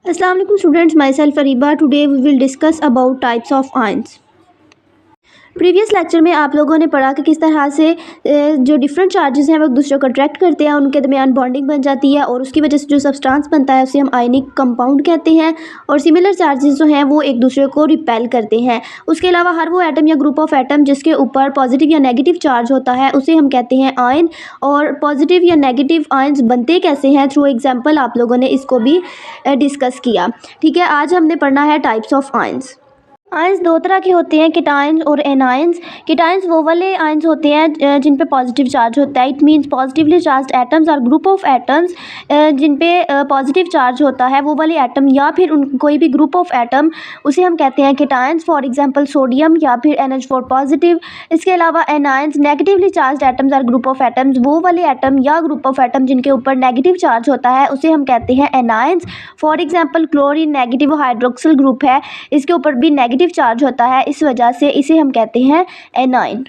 Assalamu alaikum students, myself Ariba. Today we will discuss about types of ions. Previous lecture में आप लोगों ने पढ़ा कि किस तरह से जो डिफरेंट चार्जेस हैं वो एक दूसरे को अट्रैक्ट करते हैं, उनके दरमियान बॉन्डिंग बन जाती है और उसकी वजह से जो सब्सटेंस बनता है उसे हम आयनिक कंपाउंड कहते हैं। और सिमिलर चार्जेस जो हैं वो एक दूसरे को रिपेल करते हैं। उसके अलावा हर वो एटम या ग्रुप ऑफ एटम जिसके ऊपर पॉजिटिव या नेगेटिव चार्ज होता है उसे हम कहते हैं आयन। और पॉजिटिव या नेगेटिव आयन्स बनते कैसे हैं, थ्रू एग्जाम्पल आप लोगों ने इसको भी डिस्कस किया। ठीक है, आज हमने पढ़ना है टाइप्स ऑफ आयन्स। आयंस दो तरह के होते हैं, केटायंस और एनायंस। केटायंस वो वाले आयंस होते हैं जिन पे पॉजिटिव चार्ज होता है। It means positively charged atoms और ग्रुप ऑफ एटम्स जिन पे पॉजिटिव चार्ज होता है, वो वाले एटम या फिर कोई भी ग्रुप ऑफ एटम, उसे हम कहते हैं केटायंस। फॉर एग्जांपल सोडियम या फिर NH4 पॉजिटिव। इसके अलावा एनायंस नेगेटिवली चार्ज्ड एटम्स और ग्रुप ऑफ एटम्स, वो वाले एटम या ग्रुप ऑफ एटम जिनके ऊपर नेगेटिव चार्ज होता है उसे हम कहते हैं anions. For example chlorine negative hydroxyl group है, इसके ऊपर भी नेगेटिव चार्ज होता है, इस वजह से इसे हम कहते हैं एनाइन।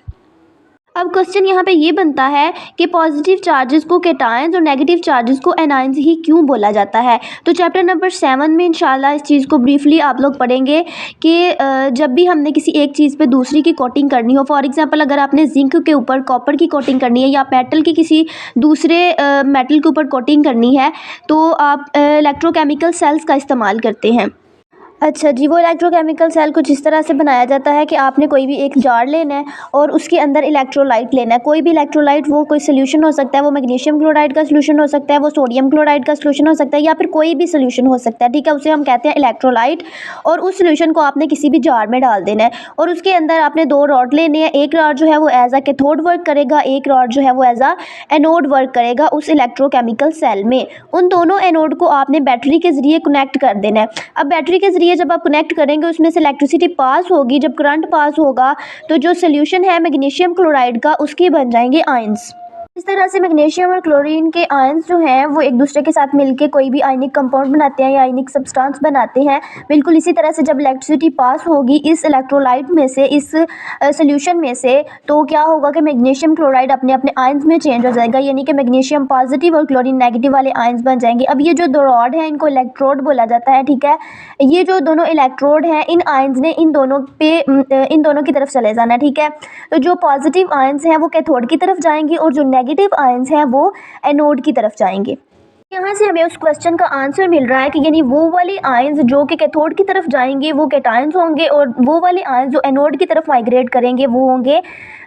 अब क्वेश्चन यहाँ पे ये बनता है कि पॉजिटिव चार्जेस को केटायंस और नेगेटिव चार्जेस को एनायंस ही क्यों बोला जाता है। तो चैप्टर नंबर 7 में इंशाल्लाह इस चीज़ को ब्रीफली आप लोग पढ़ेंगे कि जब भी हमने किसी एक चीज़ पे दूसरी की कोटिंग करनी हो, फॉर एग्जांपल अगर आपने जिंक के ऊपर कॉपर की कोटिंग करनी है या मेटल की किसी दूसरे मेटल के ऊपर कोटिंग करनी है, तो आप इलेक्ट्रोकेमिकल सेल्स का इस्तेमाल करते हैं। अच्छा जी, वो इलेक्ट्रोकेमिकल सेल कुछ इस तरह से बनाया जाता है कि आपने कोई भी एक जार लेना है और उसके अंदर इलेक्ट्रोलाइट लेना है। कोई भी इलेक्ट्रोलाइट, वो कोई सोल्यूशन हो सकता है, वो मैग्नीशियम क्लोराइड का सोल्यूशन हो सकता है, वो सोडियम क्लोराइड का सोल्यूशन हो सकता है, या फिर कोई भी सोल्यूशन हो सकता है। ठीक है, उसे हम कहते हैं इलेक्ट्रोलाइट। और उस सोल्यूशन को आपने किसी भी जार में डाल देना है और उसके अंदर आपने दो रॉड लेने हैं। एक रॉड जो है वो एज अ कैथोड वर्क करेगा, एक रॉड जो है वो एज अ एनोड वर्क करेगा उस इलेक्ट्रोकेमिकल सेल में। उन दोनों एनोड को आपने बैटरी के ज़रिए कनेक्ट कर देना है। अब बैटरी के ज़रिए जब आप कनेक्ट करेंगे, उसमें से इलेक्ट्रिसिटी पास होगी। जब करंट पास होगा तो जो सोल्यूशन है मैग्नीशियम क्लोराइड का, उसके बन जाएंगे आयंस। इस तरह से मैग्नीशियम और क्लोरीन के आयंस जो हैं वो एक दूसरे के साथ मिलके कोई भी आयनिक कंपाउंड बनाते हैं या आयनिक सब्सटेंस बनाते हैं। बिल्कुल इसी तरह से जब इलेक्ट्रिसिटी पास होगी इस इलेक्ट्रोलाइट में से, इस सोल्यूशन में से, तो क्या होगा कि मैग्नीशियम क्लोराइड अपने अपने आयंस में चेंज हो जाएगा, यानी कि मैग्नीशियम पॉजिटिव और क्लोरीन नेगेटिव वाले आयंस बन जाएंगे। अब ये जो दो रॉड हैं इनको इलेक्ट्रोड बोला जाता है। ठीक है, ये जो दोनों इलेक्ट्रोड हैं, इन आयंस ने इन दोनों की तरफ चले जाना है। ठीक है, तो जो पॉजिटिव आयंस हैं वो कैथोड की तरफ जाएंगे और जो नेगेटिव आयंस हैं वो एनोड की तरफ जाएंगे। यहाँ से हमें उस क्वेश्चन का आंसर मिल रहा है कि यानी वो वाले आयंस जो कि कैथोड की तरफ जाएंगे वो केटायंस होंगे और वो वाले आयंस जो एनोड की तरफ माइग्रेट करेंगे वो होंगे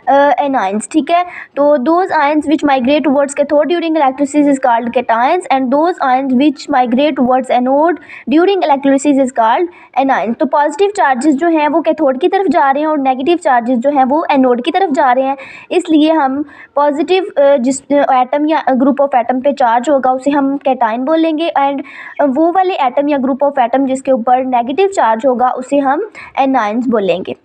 एनायंस। ठीक है, तो those ions which migrate towards cathode during electrolysis is called cations and those ions which migrate towards anode during electrolysis is called anions. तो पॉजिटिव चार्जेस जो हैं वो कैथोड की तरफ जा रहे हैं और नेगेटिव चार्जेस जो हैं वो एनोड की तरफ जा रहे हैं, इसलिए हम पॉजिटिव जिस एटम या ग्रुप ऑफ एटम पे चार्ज होगा उसे हम केटायन बोलेंगे एंड वो वाले एटम या ग्रुप ऑफ एटम जिसके ऊपर नेगेटिव चार्ज होगा उसे हम एनायंस बोलेंगे।